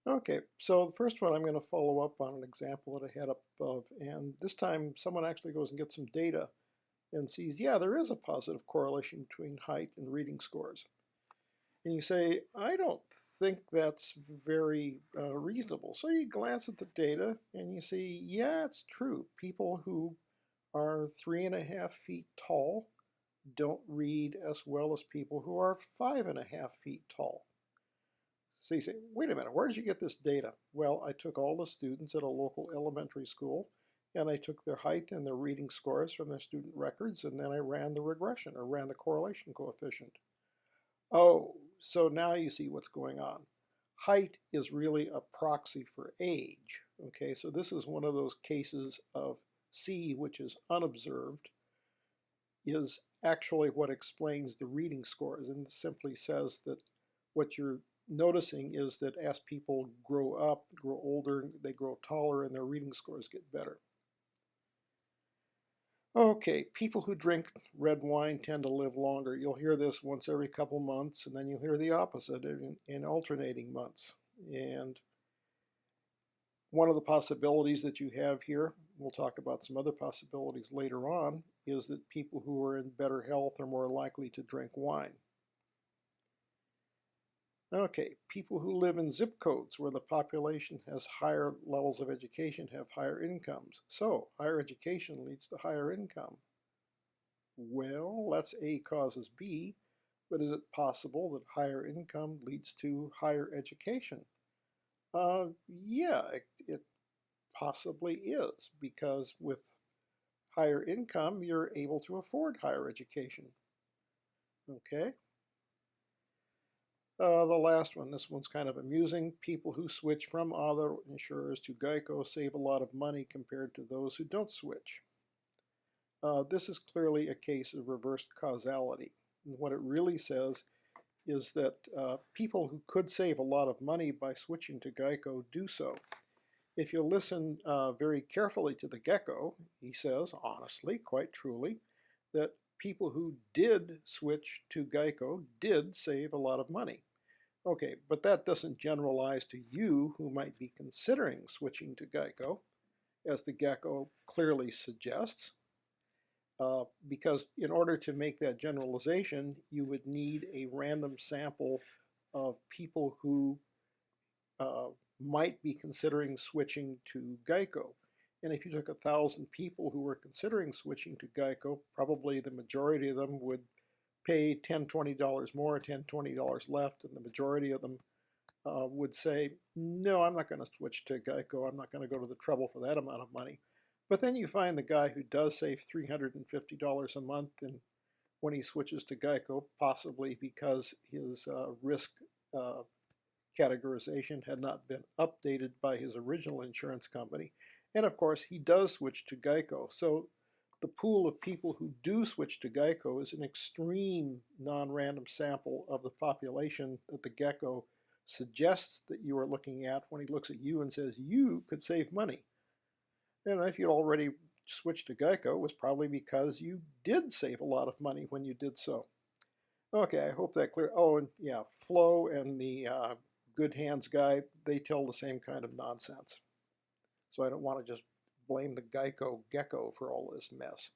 Okay, so the first one I'm going to follow up on an example that I had up above, and this time someone actually goes and gets some data and sees, yeah, there is a positive correlation between height and reading scores. And you say, I don't think that's very reasonable. So you glance at the data and you see, yeah, it's true. People who are 3.5 feet tall don't read as well as people who are 5.5 feet tall. So you say, wait a minute, where did you get this data? Well, I took all the students at a local elementary school and I took their height and their reading scores from their student records, and then I ran the regression or ran the correlation coefficient. Oh, so now you see what's going on. Height is really a proxy for age. Okay, so this is one of those cases of C, which is unobserved, is actually what explains the reading scores, and simply says that what you're noticing is that as people grow up, grow older, they grow taller, and their reading scores get better. Okay, people who drink red wine tend to live longer. You'll hear this once every couple months, and then you'll hear the opposite in alternating months. And one of the possibilities that you have here, we'll talk about some other possibilities later on, is that people who are in better health are more likely to drink wine. Okay, people who live in zip codes where the population has higher levels of education have higher incomes. So, higher education leads to higher income. Well, that's A causes B, but is it possible that higher income leads to higher education? Yeah, it possibly is, because with higher income, you're able to afford higher education. Okay? The last one, this one's kind of amusing. People who switch from auto insurers to Geico save a lot of money compared to those who don't switch. This is clearly a case of reversed causality. And what it really says is that people who could save a lot of money by switching to Geico do so. If you listen very carefully to the gecko, he says, honestly, quite truly, that people who did switch to Geico did save a lot of money. Okay, but that doesn't generalize to you who might be considering switching to Geico, as the gecko clearly suggests, because in order to make that generalization, you would need a random sample of people who uh, might be considering switching to Geico. And if you took 1,000 people who were considering switching to Geico, probably the majority of them would pay $10, $20 more, $10, $20 left, and the majority of them would say, no, I'm not going to switch to Geico. I'm not going to go to the trouble for that amount of money. But then you find the guy who does save $350 a month, and when he switches to Geico, possibly because his risk categorization had not been updated by his original insurance company. And of course, he does switch to Geico. So the pool of people who do switch to Geico is an extreme non-random sample of the population that the gecko suggests that you are looking at when he looks at you and says you could save money. And if you'd already switched to Geico, it was probably because you did save a lot of money when you did so. Okay, I hope that clear. Oh, and yeah, Flo and the Good Hands guy, they tell the same kind of nonsense. So I don't want to just blame the Geico gecko for all this mess.